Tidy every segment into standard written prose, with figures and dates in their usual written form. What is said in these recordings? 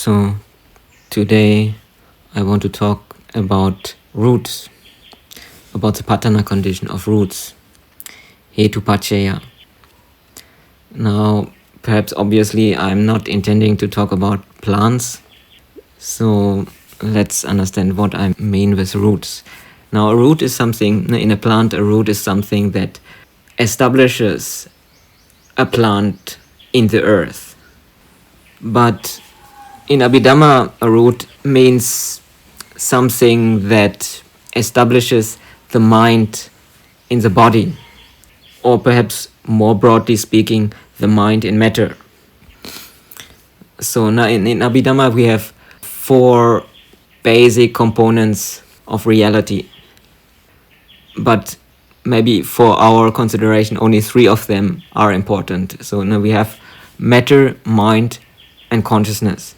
So today I want to talk about roots, about the Patthana condition of roots, Hetu Paccaya. Now, perhaps obviously I'm not intending to talk about plants, so let's understand what I mean with roots. Now, a root is something, in a plant, a root is something that establishes a plant in the earth. But in Abhidhamma, a root means something that establishes the mind in the body, or perhaps more broadly speaking, the mind in matter. So now in Abhidhamma we have 4 basic components of reality, but maybe for our consideration only 3 of them are important. So now we have matter, mind and consciousness.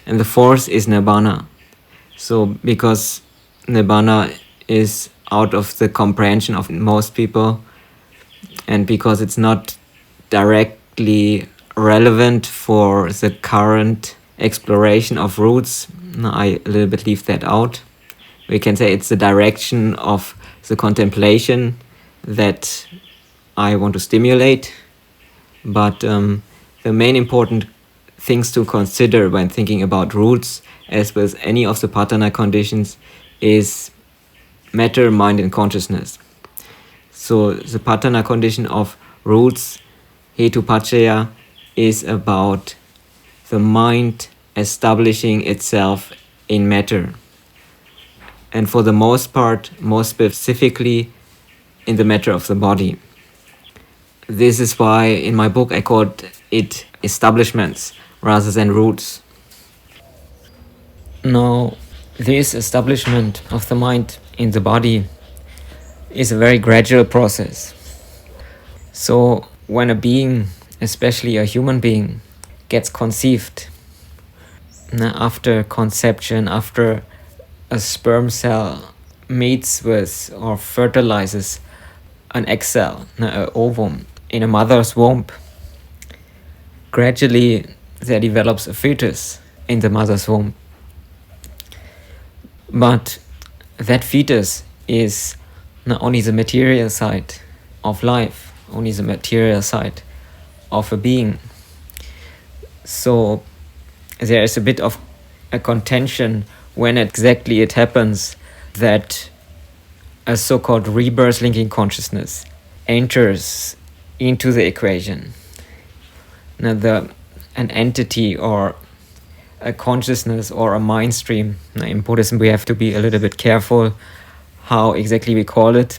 And the 4th is Nibbana. So because Nibbana is out of the comprehension of most people, and because it's not directly relevant for the current exploration of roots, I a little bit leave that out. We can say it's the direction of the contemplation that I want to stimulate, but the main important things to consider when thinking about roots, as with any of the Patthana conditions, is matter, mind and consciousness. So the Patthana condition of roots, Hetu Paccaya, is about the mind establishing itself in matter. And for the most part, most specifically, in the matter of the body. This is why in my book I called it establishments rather than roots. Now, this establishment of the mind in the body is a very gradual process. So when a being, especially a human being, gets conceived, after conception, after a sperm cell meets with or fertilizes an egg cell, an ovum, in a mother's womb, gradually there develops a fetus in the mother's womb. But that fetus is not only the material side of life, only the material side of a being. So there is a bit of a contention when exactly it happens that a so-called rebirth linking consciousness enters into the equation. Now an entity or a consciousness or a mind stream. Now in Buddhism we have to be a little bit careful how exactly we call it,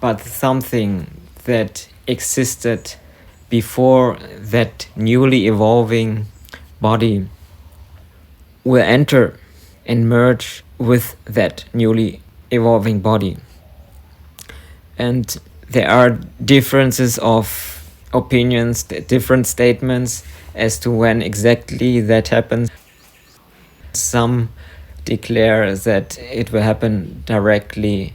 but something that existed before that newly evolving body will enter and merge with that newly evolving body. And there are differences of opinions, different statements as to when exactly that happens. Some declare that it will happen directly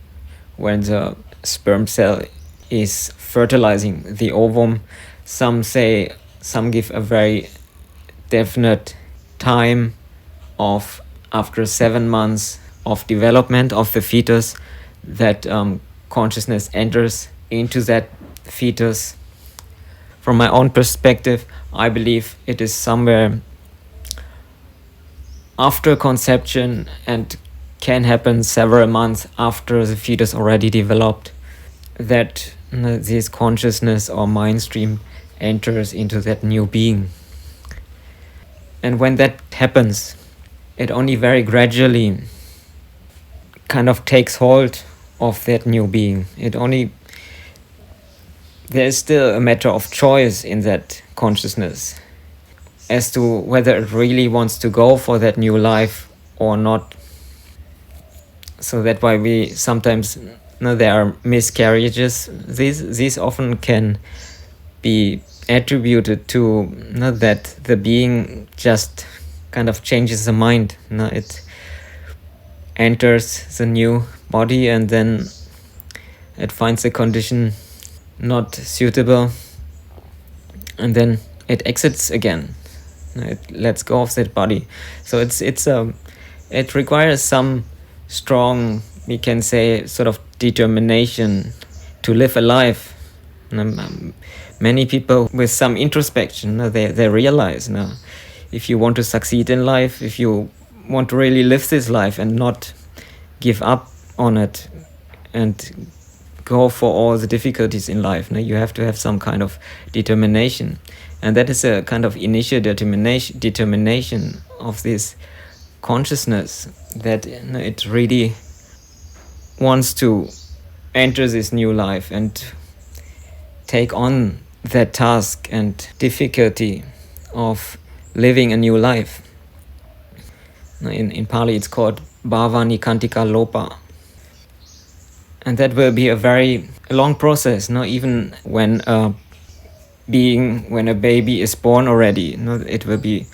when the sperm cell is fertilizing the ovum. Some give a very definite time of after 7 months of development of the fetus that consciousness enters into that fetus. From my own perspective, I believe it is somewhere after conception and can happen several months after the fetus already developed that this consciousness or mind stream enters into that new being. And when that happens, it only very gradually kind of takes hold of that new being. There is still a matter of choice in that consciousness as to whether it really wants to go for that new life or not. So that's why we sometimes there are miscarriages. These often can be attributed to that the being just kind of changes the mind. It enters the new body and then it finds the condition not suitable and then it exits again. It lets go of that body. So it requires some strong, we can say, sort of determination to live a life. Many people with some introspection, they realize now, if you want to succeed in life, if you want to really live this life and not give up on it and go for all the difficulties in life, now you have to have some kind of determination. And that is a kind of initial determination of this consciousness that it really wants to enter this new life and take on that task and difficulty of living a new life. In Pali it's called bhavani kantika lopa. And that will be a very long process, even when a baby is born already. It will be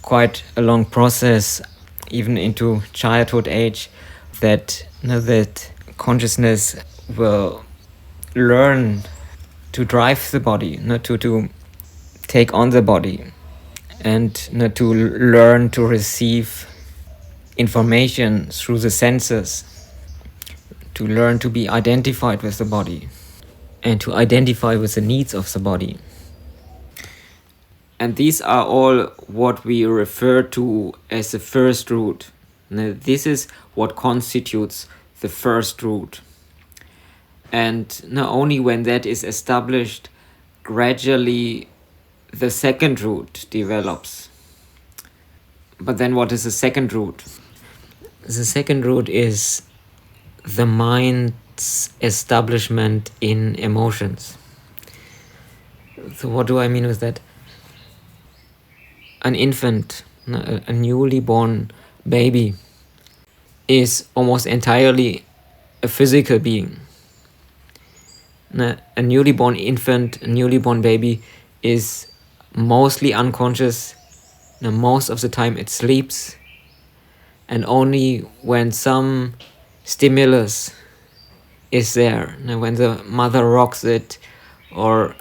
quite a long process, even into childhood age, that consciousness will learn to drive the body, to take on the body, and to learn to receive information through the senses, to learn to be identified with the body and to identify with the needs of the body. And these are all what we refer to as the first root. Now, this is what constitutes the first root. And not only when that is established, gradually the second root develops. But then what is the second root? The second root is the mind's establishment in emotions. So what do I mean with that? An infant, a newly born baby, is almost entirely a physical being. A newly born infant, a newly born baby is mostly unconscious. Most of the time it sleeps, and only when some stimulus is there, when the mother rocks it, or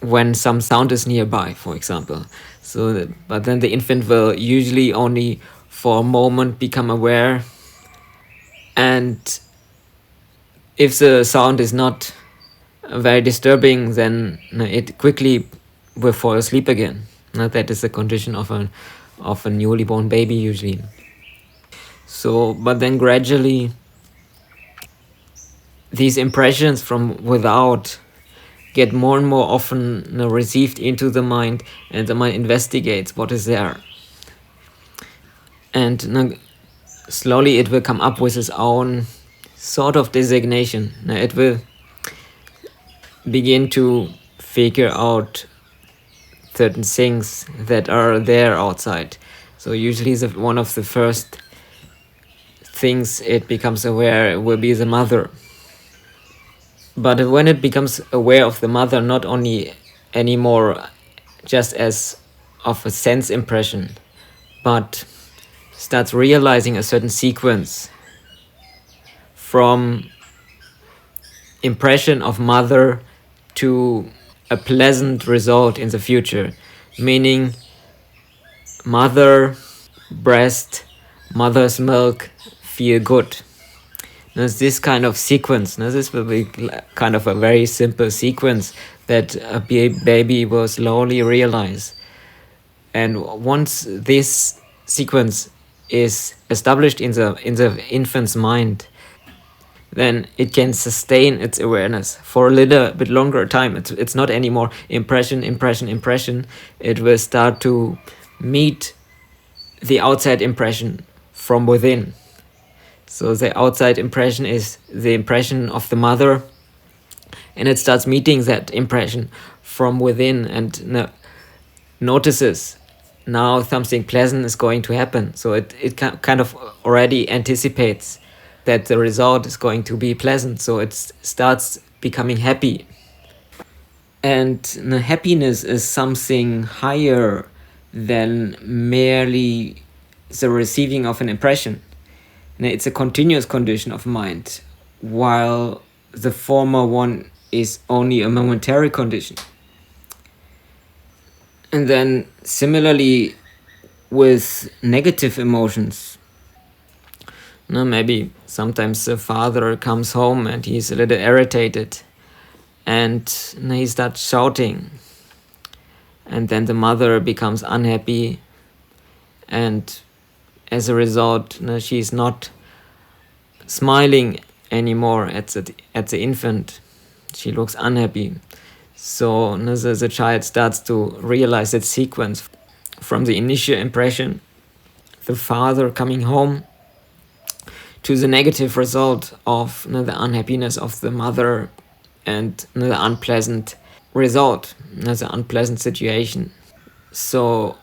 when some sound is nearby, for example. But then the infant will usually only for a moment become aware, and if the sound is not very disturbing, then it quickly will fall asleep again. That is the condition of a newly born baby usually. So, but then gradually these impressions from without get more and more often received into the mind, and the mind investigates what is there. And slowly it will come up with its own sort of designation. It will begin to figure out certain things that are there outside. So usually one of the first things it becomes aware will be the mother. But when it becomes aware of the mother, not only anymore just as of a sense impression, but starts realizing a certain sequence from impression of mother to a pleasant result in the future, meaning mother, breast, mother's milk, feel good. There's this kind of sequence. This will be kind of a very simple sequence that a baby will slowly realize. And once this sequence is established in the infant's mind, then it can sustain its awareness for a little bit longer time. It's not anymore impression. It will start to meet the outside impression from within. So the outside impression is the impression of the mother, and it starts meeting that impression from within and notices now something pleasant is going to happen. So it kind of already anticipates that the result is going to be pleasant. So it starts becoming happy. And happiness is something higher than merely the receiving of an impression. It's a continuous condition of mind, while the former one is only a momentary condition. And then similarly, with negative emotions. No, maybe sometimes the father comes home and he's a little irritated and he starts shouting, and then the mother becomes unhappy, and as a result, she's not smiling anymore at the infant. She looks unhappy. So the child starts to realize that sequence from the initial impression, the father coming home, to the negative result of the unhappiness of the mother and the unpleasant result, the unpleasant situation. So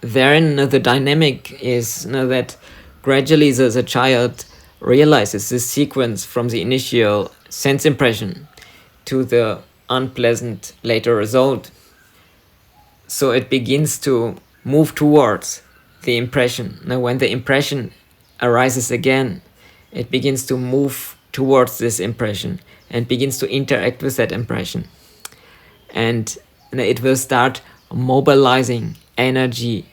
therein the dynamic is that gradually the child realizes this sequence from the initial sense impression to the unpleasant later result. So it begins to move towards the impression. Now when the impression arises again, it begins to move towards this impression and begins to interact with that impression. And it will start mobilizing energy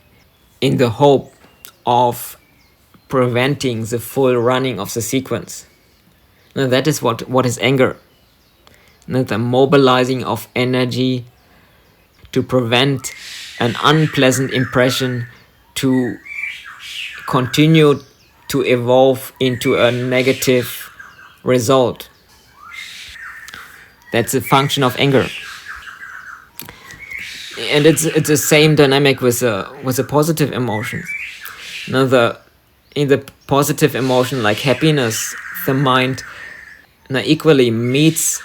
in the hope of preventing the full running of the sequence. Now that is what is anger. Now the mobilizing of energy to prevent an unpleasant impression to continue to evolve into a negative result. That's a function of anger. And it's the same dynamic with the positive emotions. Now in the positive emotion like happiness, the mind equally meets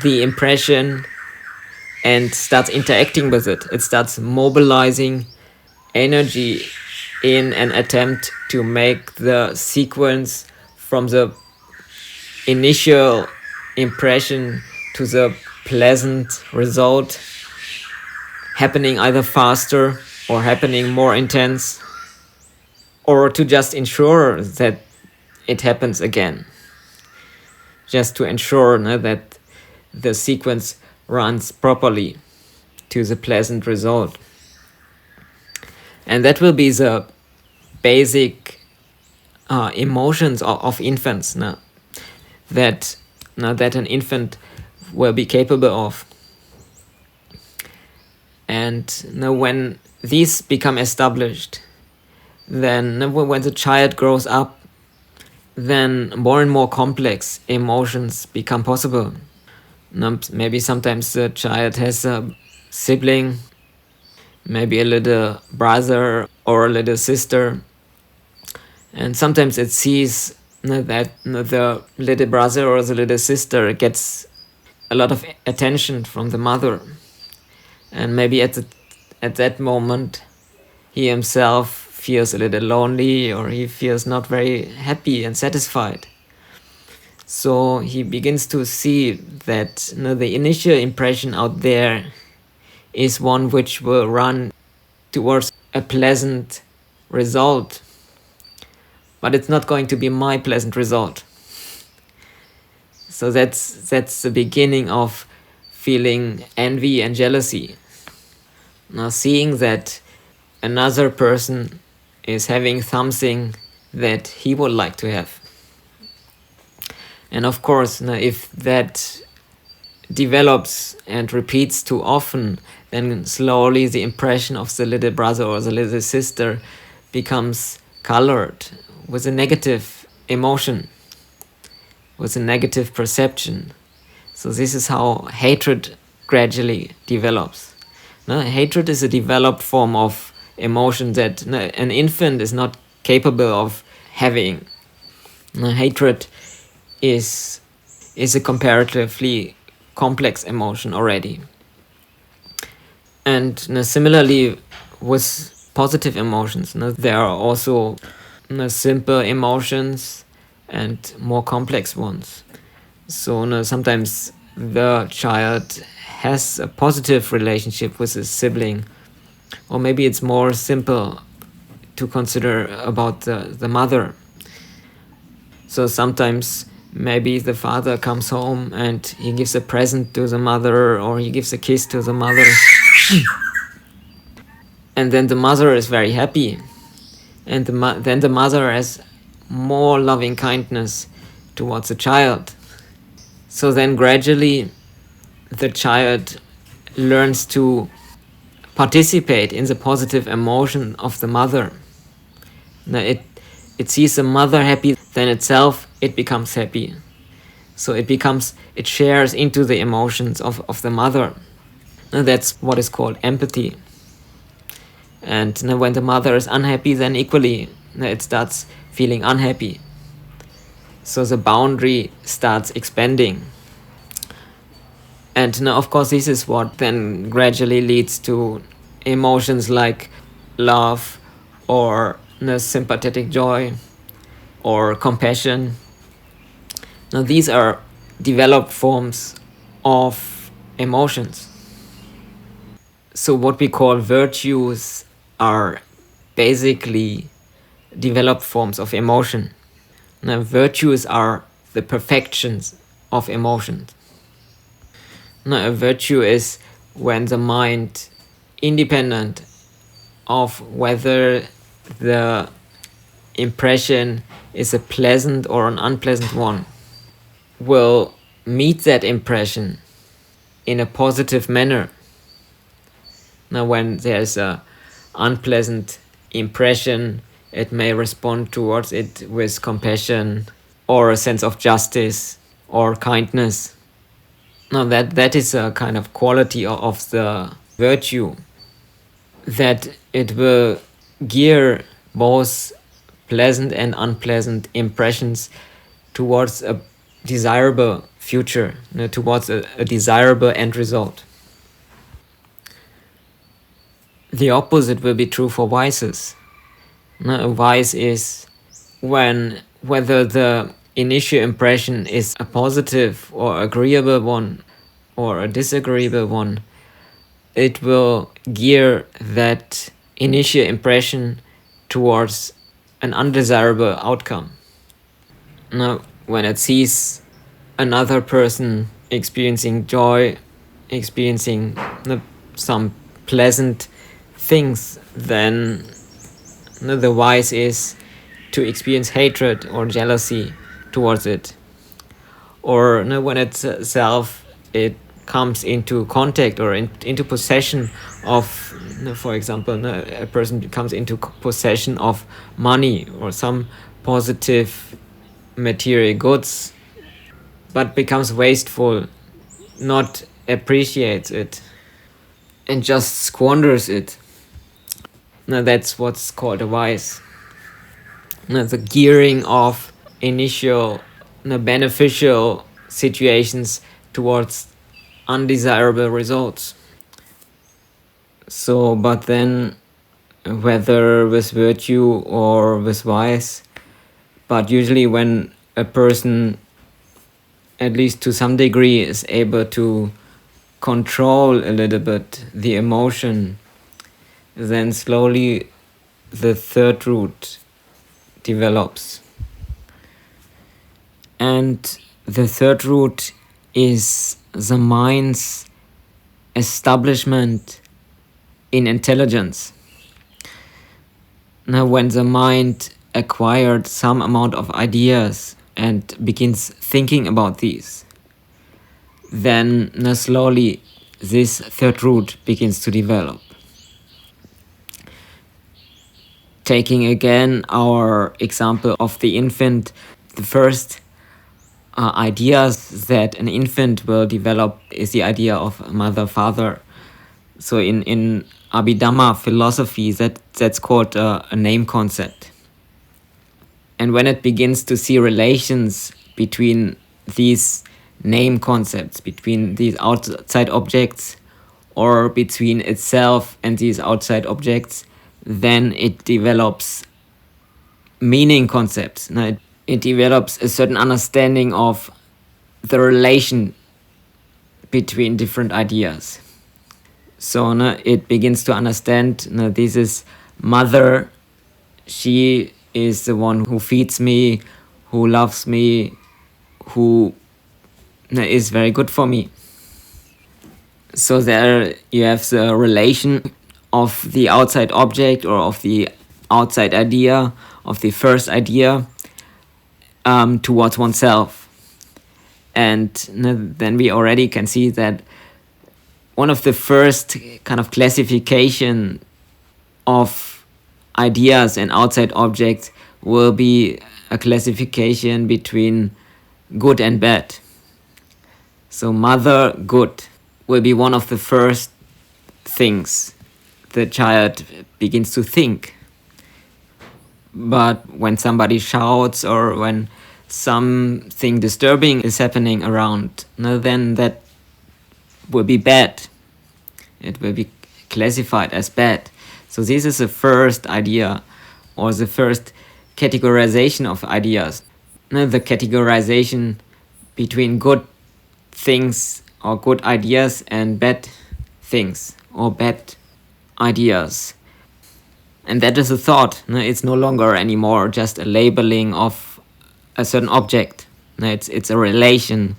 the impression and starts interacting with it. It starts mobilizing energy in an attempt to make the sequence from the initial impression to the pleasant result happening either faster or happening more intense, or to just ensure that it happens again. Just to ensure that the sequence runs properly to the pleasant result. And that will be the basic emotions of infants that an infant will be capable of. And when these become established, then when the child grows up, then more and more complex emotions become possible. Maybe sometimes the child has a sibling, maybe a little brother or a little sister, and sometimes it sees that the little brother or the little sister gets a lot of attention from the mother, and maybe at that moment he himself feels a little lonely, or he feels not very happy and satisfied. So he begins to see that the initial impression out there is one which will run towards a pleasant result, but it's not going to be my pleasant result. So that's the beginning of feeling envy and jealousy. Now seeing that another person is having something that he would like to have. And of course, if that develops and repeats too often, then slowly the impression of the little brother or the little sister becomes colored with a negative emotion, with a negative perception. So this is how hatred gradually develops. Hatred is a developed form of emotion that an infant is not capable of having. Hatred is a comparatively complex emotion already. And similarly with positive emotions, there are also simple emotions and more complex ones. So sometimes the child has a positive relationship with his sibling, or maybe it's more simple to consider about the mother. So sometimes maybe the father comes home and he gives a present to the mother, or he gives a kiss to the mother. And then the mother is very happy, and then the mother has more loving kindness towards the child. So then gradually the child learns to participate in the positive emotion of the mother. Now it sees the mother happy, then itself it becomes happy. So it shares into the emotions of the mother. Now that's what is called empathy. And now when the mother is unhappy, then equally it starts feeling unhappy. So the boundary starts expanding. And now, of course, this is what then gradually leads to emotions like love, or sympathetic joy, or compassion. Now these are developed forms of emotions. So what we call virtues are basically developed forms of emotion. Now virtues are the perfections of emotions. Now a virtue is when the mind, independent of whether the impression is a pleasant or an unpleasant one, will meet that impression in a positive manner. Now when there's a unpleasant impression, it may respond towards it with compassion or a sense of justice or kindness. Now that is a kind of quality of the virtue, that it will gear both pleasant and unpleasant impressions towards a desirable future, towards a desirable end result. The opposite will be true for vices. A vice is whether the initial impression is a positive or agreeable one or a disagreeable one, it will gear that initial impression towards an undesirable outcome. Now, when it sees another person experiencing joy, experiencing some pleasant things, then the vice is to experience hatred or jealousy towards it. Or when itself it comes into contact or into possession of, for example, a person comes into possession of money or some positive material goods, but becomes wasteful, not appreciates it, and just squanders it. Now that's what's called a vice. Now the gearing of initial beneficial situations towards undesirable results. So, but then whether with virtue or with vice, but usually when a person, at least to some degree, is able to control a little bit the emotion, then slowly the third root develops. And the third root is the mind's establishment in intelligence. Now, when the mind acquired some amount of ideas and begins thinking about these, then slowly this third root begins to develop. Taking again our example of the infant, the first ideas that an infant will develop is the idea of mother, father. So in Abhidhamma philosophy, that's called a name concept. And when it begins to see relations between these name concepts, between these outside objects, or between itself and these outside objects, then it develops meaning concepts. Now it develops a certain understanding of the relation between different ideas. So it begins to understand, this is mother, she is the one who feeds me, who loves me, who is very good for me. So there you have the relation of the outside object or of the outside idea, of the first idea, towards oneself. And then we already can see that one of the first kind of classification of ideas and outside objects will be a classification between good and bad. So mother, good, will be one of the first things the child begins to think. But when somebody shouts or when something disturbing is happening around, then that will be bad. It will be classified as bad. So this is the first idea, or the first categorization of ideas. The categorization between good things or good ideas and bad things or bad ideas. And that is a thought. It's no longer anymore just a labeling of a certain object. It's a relation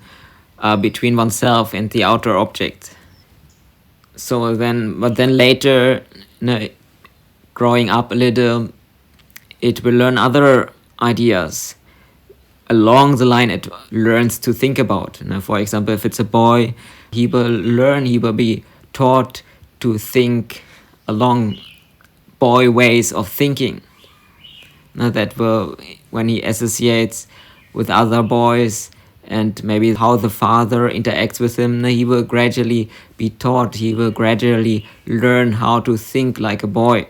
between oneself and the outer object. So then, but then later, growing up a little, it will learn other ideas. Along the line, it learns to think about. For example, if it's a boy, he will be taught to think along boy ways of thinking. That will, when he associates with other boys and maybe how the father interacts with him, he will gradually be taught, he will gradually learn how to think like a boy.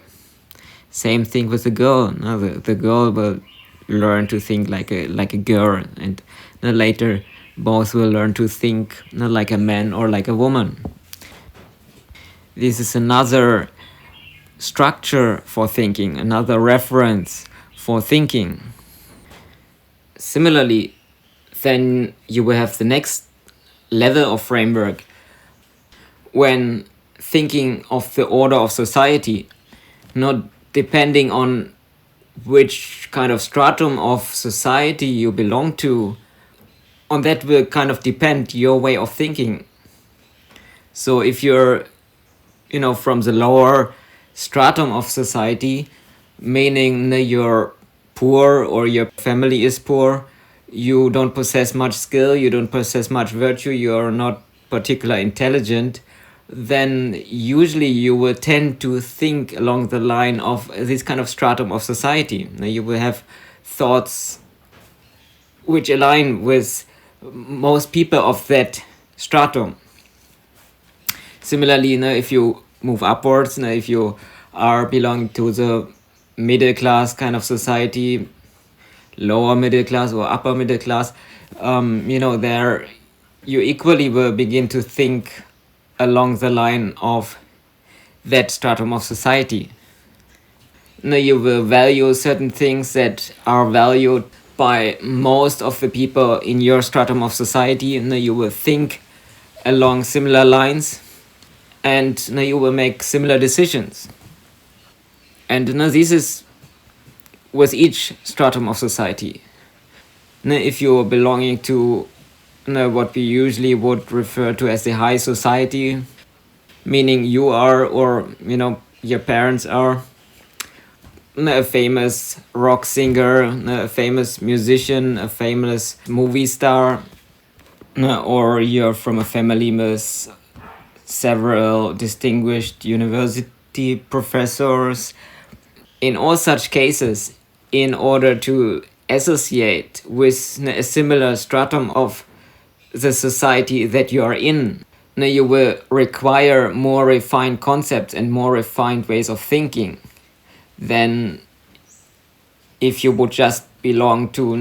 Same thing with the girl. The girl will learn to think like a girl, and later both will learn to think like a man or like a woman. This is another structure for thinking, another reference for thinking. Similarly, then you will have the next level of framework when thinking of the order of society, not depending on which kind of stratum of society you belong to. On that will kind of depend your way of thinking. So if you're, from the lower stratum of society, meaning you're poor or your family is poor, you don't possess much skill, you don't possess much virtue, you're not particularly intelligent, then usually you will tend to think along the line of this kind of stratum of society. You will have thoughts which align with most people of that stratum. Similarly, if you move upwards, if you are belonging to the middle class kind of society, lower middle class or upper middle class, there you equally will begin to think along the line of that stratum of society. You will value certain things that are valued by most of the people in your stratum of society, and you will think along similar lines, and you will make similar decisions. And this is with each stratum of society. If you are belonging to what we usually would refer to as the high society, meaning you are, or your parents are, a famous rock singer, a famous musician, a famous movie star, or you're from a family with several distinguished university professors. In all such cases, in order to associate with a similar stratum of the society that you are in, you will require more refined concepts and more refined ways of thinking than if you would just belong to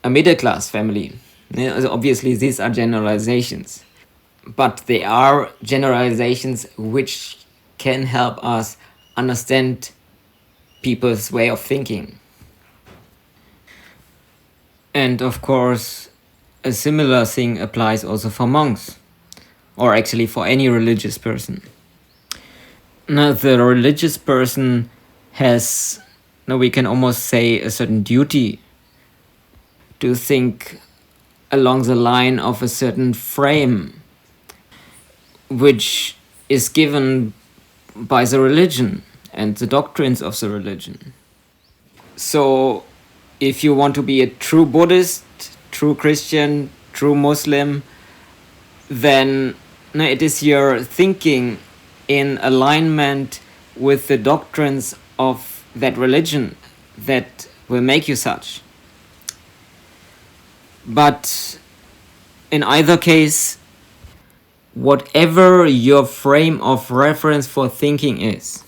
a middle class family. Obviously, these are generalizations, but they are generalizations which can help us understand people's way of thinking. And of course, a similar thing applies also for monks, or actually for any religious person. Now, the religious person has, we can almost say, a certain duty to think along the line of a certain frame, which is given by the religion and the doctrines of the religion. So if you want to be a true Buddhist, true Christian, true Muslim, then it is your thinking in alignment with the doctrines of that religion that will make you such. But in either case, whatever your frame of reference for thinking is,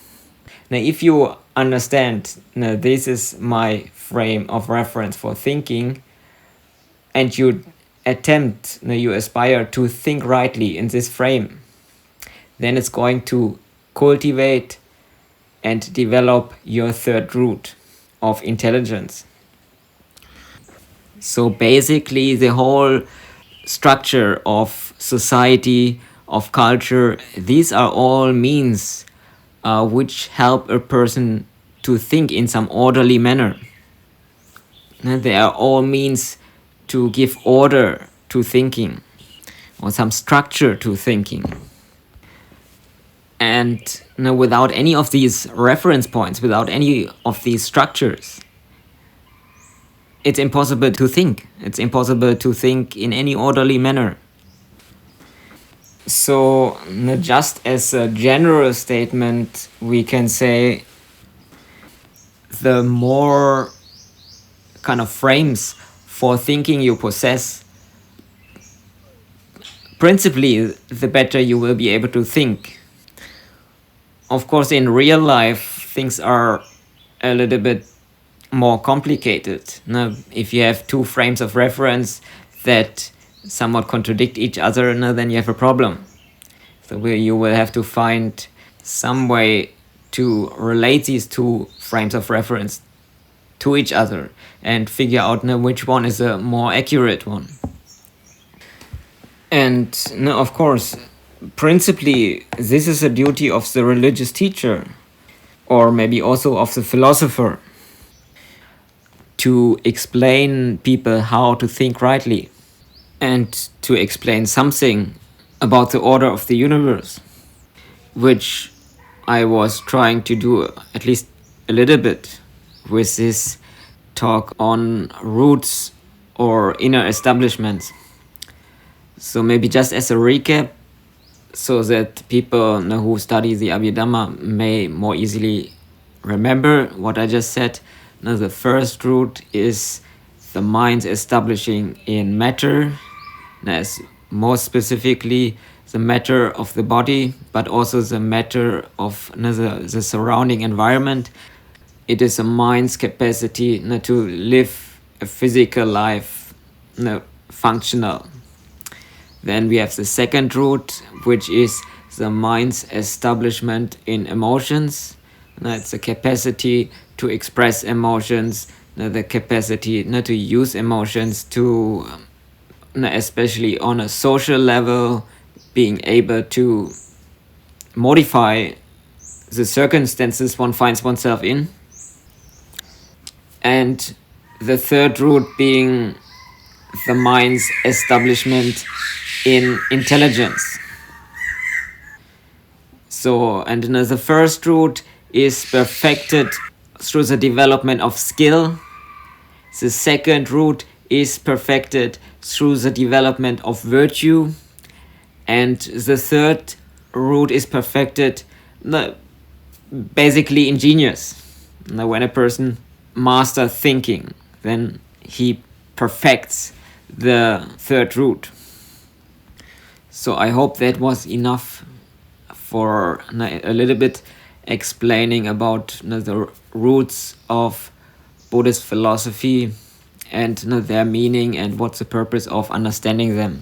now if you understand, now this is my frame of reference for thinking, and you attempt, now you aspire to think rightly in this frame, then it's going to cultivate and develop your third root of intelligence. So basically the whole structure of society, of culture, these are all means which help a person to think in some orderly manner. And they are all means to give order to thinking, or some structure to thinking. And without any of these reference points, without any of these structures, it's impossible to think. It's impossible to think in any orderly manner. So just as a general statement, we can say the more kind of frames for thinking you possess, principally the better you will be able to think. Of course, in real life, things are a little bit more complicated. Now, if you have two frames of reference that somewhat contradict each other, then you have a problem. So you will have to find some way to relate these two frames of reference to each other and figure out which one is a more accurate one. And of course, principally, this is a duty of the religious teacher, or maybe also of the philosopher, to explain people how to think rightly and to explain something about the order of the universe, which I was trying to do at least a little bit with this talk on roots or inner establishments. So maybe just as a recap, so that people who study the Abhidhamma may more easily remember what I just said. Now, the first root is the mind's establishing in matter, as more specifically the matter of the body, but also the matter of the surrounding environment. It is a mind's capacity to live a physical life, functional. Then we have the second root, which is the mind's establishment in emotions. It's the capacity to express emotions, the capacity to use emotions to, especially on a social level, being able to modify the circumstances one finds oneself in. And the third root being the mind's establishment in intelligence. So, and the first root is perfected through the development of skill. The second root is perfected through the development of virtue. And the third root is perfected basically in genius. Now, when a person masters thinking, then he perfects the third root. So I hope that was enough for a little bit explaining about the roots of Buddhist philosophy and their meaning and what's the purpose of understanding them.